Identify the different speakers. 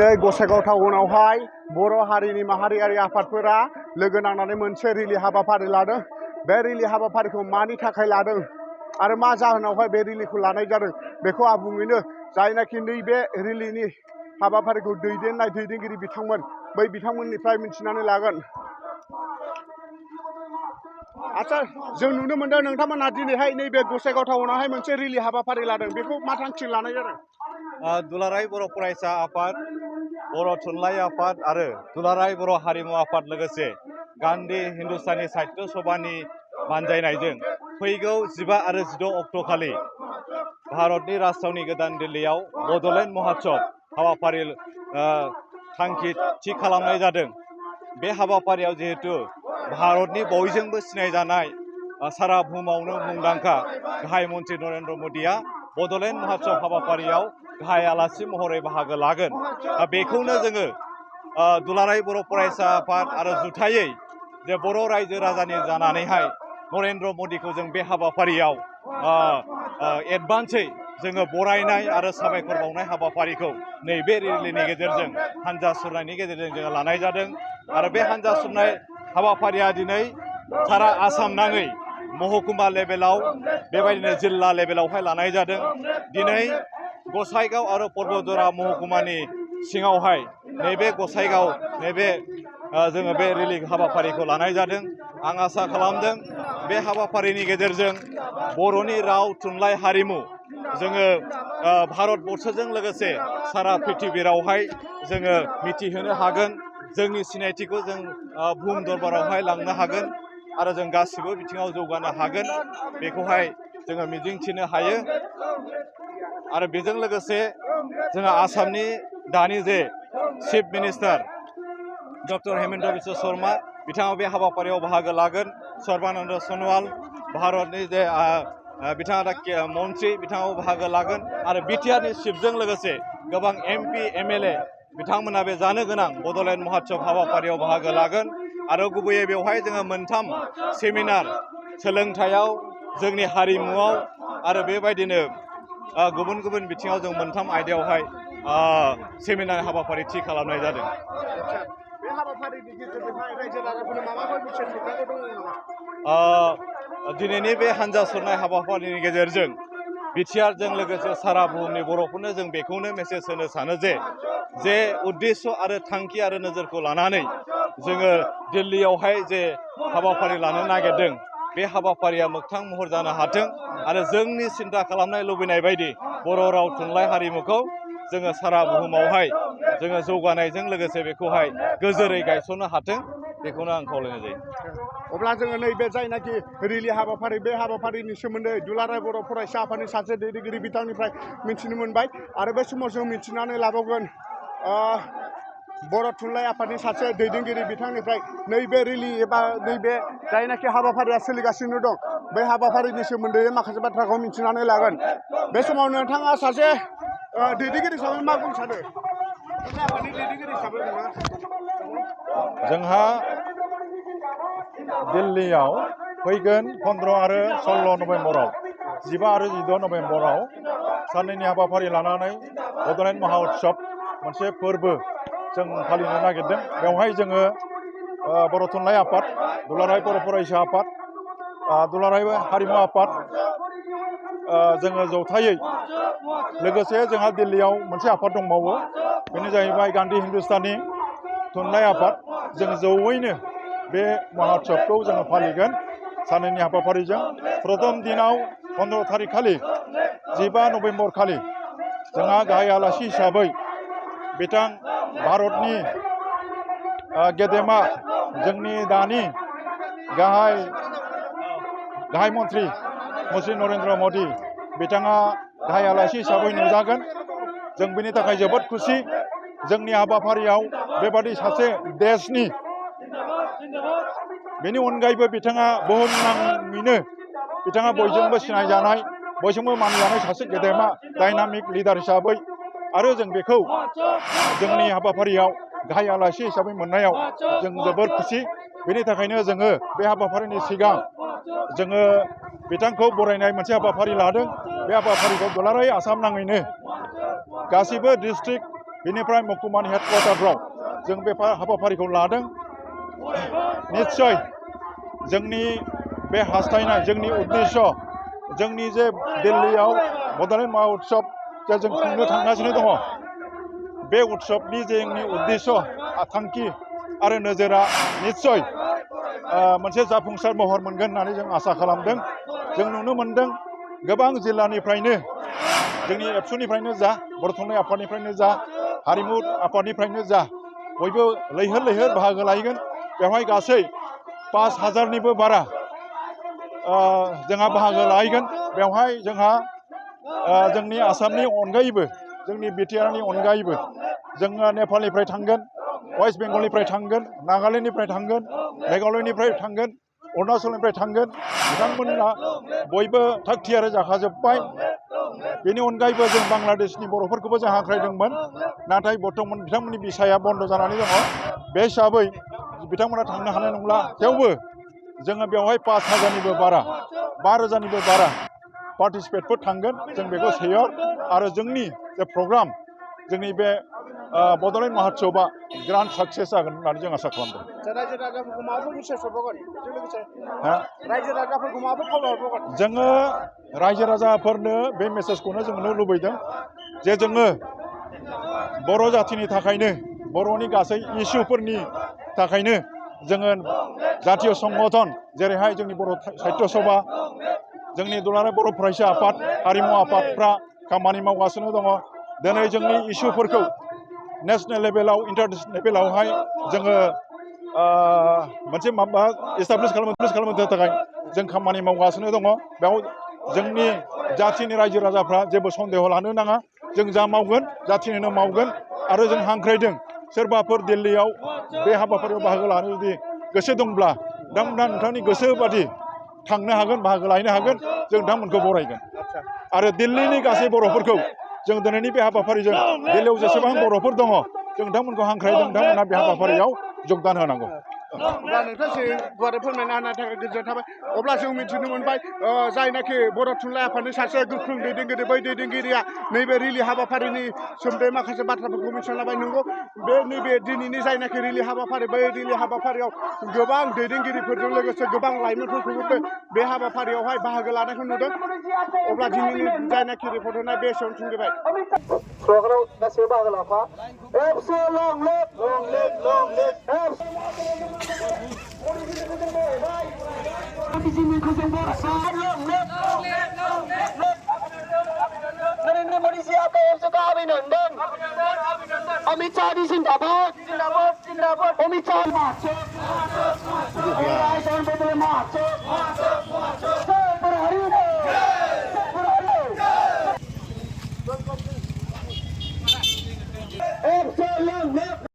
Speaker 1: दिनै गसाइगाव टाउनावहाय बर' हारिनि माहारियारि आफादफोरा लोगो नांनानै मोनसे रिलि हाबाफारि लादों। बे रिलि हाबाफारिखौ मानि थाखाय लादों आरो मा जाहोनावहाय बे रिलिखौ लानाय जादों बेखौ आबुङैनो जायनाखि नैबे रिलिनि हाबाफारिखौ दैदेननाय दैदेनगिरि बिथांमोन बै बिथांमोननिफ्राय मिथिनानै लागोन। आच्छा, जों नुनो मोनदों नोंथांमोनहा दिनैहाय नैबे गसाइगाव टाउनावहाय मोनसे रिलि हाबाफारि लादों, बेखौ मा थांखि लानाय जादों?
Speaker 2: दुलाराय बर' फरायसा आफाद, बर' थुनलाइ आफाद आरो दुलाराय बर' हारिमु आफाद लोगोसे गान्धी हिन्दुस्तानी साहित्य सभानि बानजायनायजों फैगौ 15 आरो 16 अक्ट'खालि भारतनि राजथावनि गोदान दिल्लीयाव बड'लेण्ड महोत्सव हाबाफारि थांखि थि खालामनाय जादों। बे हाबाफारियाव जिहेतु भारतनि बयजोंबो सिनायजानाय सारा बुहुमावनो मुंदांखा गाहाय मन्त्रि नरेन्द्र मोदीआ बड'लेण्ड महोत्सव हाबाफारियाव गाहाय आलासि महरै बाहागो लागोन। बेखौनो जोङो दुलाराय बर' फरायसा आफाद आरो जुथायै जे बर' रायजो राजानि जानानैहाय नरेन्द्र मोदीखौ जों बे हाबाफारियाव एडभान्सै जोङो बरायनाय आरो साबायखर बावनाय हाबाफारिखौ नैबे रिलिनि गेजेरजों हान्जा सुरनायनि गेजेरजों जोङो लानाय जादों। आरो बे हान्जा सुरनाय हाबाफारिया दिनै सारा आसाम नाङै महकुमा लेभेलाव बेबायदिनो जिल्ला लेभेलावहाय लानाय जादों। दिनै गसाइगाव आरो पर्बतजरा महकुमानि सिङावहाय नैबे गसाइगाव नैबे जोङो बे रिलि हाबाफारिखौ लानाय जादों। आं आसा खालामदों बे हाबाफारिनि गेजेरजों बर'नि राव थुनलाइ हारिमु जोङो भारतबर्षजों लोगोसे सारा पृथिबिरावहाय जोङो मिथिहोनो हागोन, जोंनि सिनायथिखौ जों बुहुम दरबारावहाय लांनो हागोन आरो जों गासिबो बिथिङाव जौगानो हागोन, बेखौहाय जोङो मिजिंथिनो हायो। आरो बेजों लोगोसे जोंहा आसामनि दानि जे chief minister doctor Himanta Biswa Sarma बिथाङा बे हाबाफारियाव बाहागो लागोन। सर्बानन्द सन'वाल भारतनि जे बिथाङा दा मन्त्रि बिथाङाबो बाहागो लागोन आरो बिटिआरनि चिफजों लोगोसे गोबां MP MLA बिथांमोना बे जानो गोनां बड'लेण्ड महोत्सव हाबाफारियाव बाहागो लागोन। आरो गुबैयै बेवहाय जोङो मोनथाम सेमिनार सोलोंथायाव, जोंनि हारिमुआव आरो बेबायदिनो गुबुन गुबुन बिथिङाव जों मोनथाम आयदायावहाय सेमिनार हाबाफारि थि खालामनाय जादों।
Speaker 1: बे हाबाफारिनि गेजेरजोंहाय रायजो राजाफोरनो माबाफोर मिसन हरनांगौ दङ नामा?
Speaker 2: दिनैनि बे हान्जा सुरनाय हाबाफारिनि गेजेरजों बिटिआरजों लोगोसे सारा बुहुमनि बर'फोरनो जों बेखौनो मेसेज होनो सानो जे उद्देश्य आरो थांखि आरो नोजोरखौ लानानै जोङो दिल्लीयावहाय जे हाबाफारि लानो नागिरदों बे हाबाफारिया मोगथां महर जानो हाथों आरो जोंनि सिन्था खालामनाय लुबैनाय बायदि बर' राव थुनलाइ हारिमुखौ जोङो सारा बुहुमावहाय जोङो जौगानायजों लोगोसे बेखौहाय गोजोरै गायसननो हाथों, बेखौनो आं खावलायनाय जायो।
Speaker 1: अब्ला जोङो नैबे जायनाखि रिलि हाबाफारि बे हाबाफारिनि सोमोन्दै दुलाराय बर' फरायसा आफादनि सासे दैदेनगिरि बिथांनिफ्राय मिथिनो मोनबाय आरो बे समाव जों मिथिनानै लाबावगोन बर' थुनलाइ आफादनि सासे दैदेनगिरि बिथांनिफ्राय नैबे रिलि एबा नैबे जायनाखि हाबाफारिया सोलिगासिनो दं बे हाबाफारिनि सोमोन्दै माखासे बाथ्राखौ मिथिनानै लागोन। बे समाव नोंथाङा सासे दैदेनगिरि हिसाबै मा बुंनो सानो? थुनलाइ आफादनि दैदेनगिरि हिसाबै
Speaker 3: जोंहा दिल्लीयाव फैगोन 15 आरो 16 नभेम्बराव 15 आरो 16 नभेम्बराव साननैनि हाबाफारि लानानै बड'लेण्ड महोत्सव मोनसे फोरबो जों फालिनो नागिरदों। बेवहाय जोङो बर' थुनलाइ आफाद, दुलाराय बर' फरायसा आफाद, दुलाराय हारिमु आफाद जोङो जथायै लोगोसे जोंहा दिल्लीयाव मोनसे आफाद दंबावो, बेनो जाहैबाय गान्धी हिन्दुस्तानी थुनलाइ आफाद। जों जयैनो बे महोत्सवखौ जोङो फालिगोन साननैनि हाबाफारिजों। प्रथम दिनाव 15 थारिख खालि 15 नभेम्बर खालि जोंहा गाहाय आलासि हिसाबै बिथां भारतनि गेदेमा जोंनि दानि गाहाय मन्त्रि नरेन्द्र मोदी बिथाङा गाहाय आलासि हिसाबै नुजागोन। जों बेनि थाखाय जोबोद खुसि। जोंनि हाबाफारियाव बेबादि सासे देशनि, बेनि अनगायैबो बिथाङा बुहुमनाङैनो बिथाङा बयजोंबो सिनायजानाय, बयजोंबो मानिजानाय सासे गेदेमा डाइनामिक लिडार हिसाबै आरो जों बेखौ जोंनि हाबाफारियाव गाहाय आलासि हिसाबै मोननायाव जों जोबोद खुसि। बेनि थाखायनो जोङो बे हाबाफारिनि सिगां जोङो बिथांखौ बरायनाय मोनसे हाबाफारि लादों। बे हाबाफारिखौ दुलाराय आसाम नाङैनो गासिबो डिस्ट्रिक्ट बेनिफ्राय मकुमान हेडक्वार्टारफ्राव जों बे हाबाफारिखौ लादों निस्सय जोंनि बे हास्थायनाय जोंनि उद्देश्य जोंनि जे दिल्लीयाव बड'लेण्ड महाउत्सब जे जों खुंनो थांगासिनो दङ बे उत्सबनि जोंनि उद्देश्य थांखि आरो नोजोरा निस्सय मोनसे जाफुंसार महर मोनगोन होननानै जों आसा खालामदों जों नुनो मोनदों गोबां जिल्लानिफ्रायनो जोंनि एबसुनिफ्रायनो जा बर' थुनलाइ आफादनिफ्रायनो जा हारिमु आफादनिफ्रायनो जा बयबो लैहोर लैहोर बाहागो लाहैगोन बेवहाय गासै 5,000निबो बारा जोंहा बाहागो लाहैगोन बेवहाय जोंहा जोंनि आसामनि अनगायैबो जोंनि बिटिआरनि अनगायैबो जोङो नेपालनिफ्राय थांगोन वेस्ट बेंगलनिफ्राय थांगोन नागालेण्डनिफ्राय थांगोन मेघालयनिफ्राय थांगोन अरुणाचलनिफ्राय थांगोन बिथांमोना बयबो थाग थियारि जाखाजोब्बाय बेनि अनगायैबो जों बांलादेशनि बर'फोरखौबो जों हांख्रायदोंमोन नाथाय बर्थमान बिथांमोननि भिसाया बन्द जानानै दङ बे हिसाबै बिथांमोना थांनो हानाय नंला थेवबो जोङो बेवहाय 5,000निबो बारा 5,000निबो बारा पार्टिसिपेटफोर थांगोन जों बेखौ सेयर आरो जोंनि जे प्रग्राम जोंनि बे बड'लेण्ड महाउत्सबआ ग्रान्ड साक्सेस जागोन होननानै जों आसा खालामदों
Speaker 1: रायजो राजाफोरखौ माबाफोर मेसेज हरबावगोन बेजों लोगोसे रायजो राजाफोरखौ माबाफोर खावलायहरबावगोन
Speaker 3: जोङो रायजो राजाफोरनो बे मेसेजखौनो जों होनो लुबैदों जे जोङो बर' जाथिनि थाखायनो बर'नि गासै इस्युफोरनि थाखायनो जोङो जातीय संगठन जेरैहाय जोंनि बर' साहित्य सभा जोंनि दुलाराय बर' फरायसा आफाद हारिमु आफादफ्रा खामानि मावगासिनो दङ दिनै जोंनि इस्युफोरखौ नेशनेल लेभेलाव इन्टारनेशनेल लेभेलावहाय जोङो मोनसे माबा एस्टाब्लिश खालामनो थाखाय जों खामानि मावगासिनो दङ बेयाव जोंनि जाथिनि रायजो राजाफ्रा जेबो सन्देह लानो नाङा जों जा मावगोन जाथिनिनो मावगोन आरो जों हांख्रायदों सोरबाफोर दिल्लीयाव बे हाबाफारियाव बाहागो लानो जुदि गोसो दंब्ला बिथांमोना नोंथांनि गोसो बादि थांनो हागोन बाहागो लाहैनो हागोन जों नोंथांमोनखौ बरायगोन आरो दिल्लीनि गासै बर'फोरखौ जों दिनैनि बे हाबाफारिजों दिल्लीयाव जेसेबां बर'फोर दङ जों नोंथांमोनखौ हांख्रायदों नोंथांमोना बे हाबाफारियाव जगदान होनांगौ
Speaker 1: अब्ला नोंथांसिम गुवारै फोरमायना होनायनि थाखाय गोजोननाय थाबाय अब्ला जों मिथिनो मोनबाय जायनाखि बर' थुनलाइ आफादनि सासे गोख्रों दैदेनगिरि बै दैदेनगिरिया नैबे रिलि हाबाफारिनि सोमोन्दै माखासे बाथ्राफोरखौ मिथिना लाबाय नंगौ बे नैबे दिनैनि जायनाखि रिलि हाबाफारि बै रिलि हाबाफारियाव गोबां दैदेनगिरिफोरजों लोगोसे गोबां लाइमोनफोरखौबो बे हाबाफारियावहाय बाहागो लानायखौ नुदों अब्ला दिनैनि जायनाखि रिपर्ट होनाय बे एसेयावनो थुंगेबाय
Speaker 4: प्रग्रामाव गासैबो बाहागो लाफा एबसु लं लिभ नरेंद्र मोदी जी आपका एबसु का अभिनंदन अमित शाह जी जिंदाबाद जिंदाबाद जिंदाबाद अमित शाह